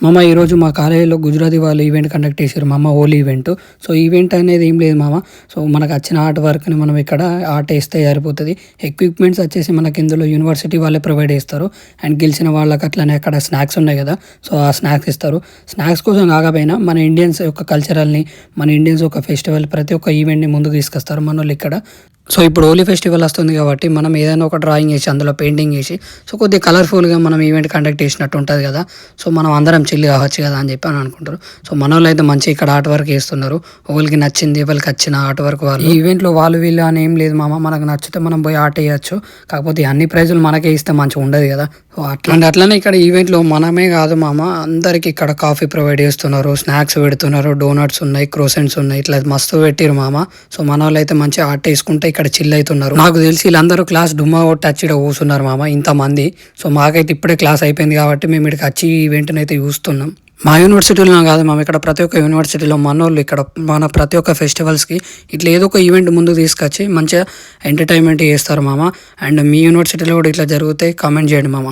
మామ ఈరోజు మా కాలేజీలో గుజరాతీ వాళ్ళు ఈవెంట్ కండక్ట్ చేశారు మామ, హోలీ ఈవెంట్. సో ఈవెంట్ అనేది ఏం లేదు మామ. సో మనకు వచ్చిన ఆర్ట్ వర్క్ని మనం ఇక్కడ ఆర్ట్ వేస్తే సరిపోతుంది. ఎక్విప్మెంట్స్ వచ్చేసి మనకి ఇందులో యూనివర్సిటీ వాళ్ళే ప్రొవైడ్ చేస్తారు. అండ్ గెలిచిన వాళ్ళకి అట్లనే అక్కడ స్నాక్స్ ఉన్నాయి కదా, సో ఆ స్నాక్స్ ఇస్తారు. స్నాక్స్ కోసం కాకపోయినా మన ఇండియన్స్ యొక్క కల్చరల్ని, మన ఇండియన్స్ యొక్క ఫెస్టివల్, ప్రతి ఒక్క ఈవెంట్ని ముందుకు తీసుకొస్తారు మన వాళ్ళు ఇక్కడ. సో ఇప్పుడు హోలీ ఫెస్టివల్ వస్తుంది కాబట్టి మనం ఏదైనా ఒక డ్రాయింగ్ చేసి అందులో పెయింటింగ్ చేసి సో కొద్దిగా కలర్ఫుల్గా మనం ఈవెంట్ కండక్ట్ చేసినట్టు ఉంటుంది కదా. సో మనం అందరం చిల్లి కావచ్చు కదా అని చెప్పి అనుకుంటారు. సో మన వాళ్ళు అయితే మంచి ఇక్కడ ఆర్ట్ వర్క్ చేస్తున్నారు. ఒకరికి నచ్చింది ఎవరికి వచ్చిన ఆర్ట్ వర్క్ వాళ్ళు. ఈ ఈవెంట్లో వాళ్ళు వీళ్ళు అని ఏం లేదు మామ, మనకు నచ్చితే మనం పోయి ఆర్ట్ వేయచ్చు. కాకపోతే అన్ని ప్రైజులు మనకే ఇస్తే మంచిగా ఉండదు కదా. సో అట్లనే ఇక్కడ ఈవెంట్లో మనమే కాదు మామ, అందరికి ఇక్కడ కాఫీ ప్రొవైడ్ చేస్తున్నారు, స్నాక్స్ పెడుతున్నారు, డోనట్స్ ఉన్నాయి, క్రోసెంట్స్ ఉన్నాయి, ఇట్లా మస్తు పెట్టిరు మామ. సో మన వాళ్ళు అయితే మంచి ఆర్ట్ వేసుకుంటే ఇక్కడ చిల్ అవుతున్నారు. నాకు తెలిసి వీళ్ళందరూ క్లాస్ డుమ్మా కొట్టి వచ్చి ఇక్కడ కూర్చున్నారు మామ, ఇంతమంది. సో మాకైతే ఇప్పుడే క్లాస్ అయిపోయింది కాబట్టి మేము ఇక్కడికి వచ్చి ఈ ఈవెంట్ని అయితే చూస్తున్నాం. మా యూనివర్సిటీలో కాదు మామ, ఇక్కడ ప్రతి ఒక్క యూనివర్సిటీలో మనోళ్ళు ఇక్కడ మన ప్రతి ఒక్క ఫెస్టివల్స్కి ఇట్లా ఏదో ఒక ఈవెంట్ ముందుకు తీసుకొచ్చి మంచిగా ఎంటర్టైన్మెంట్ చేస్తారు మామ. అండ్ మీ యూనివర్సిటీలో కూడా ఇట్లా జరిగితే కామెంట్ చేయండి మామ.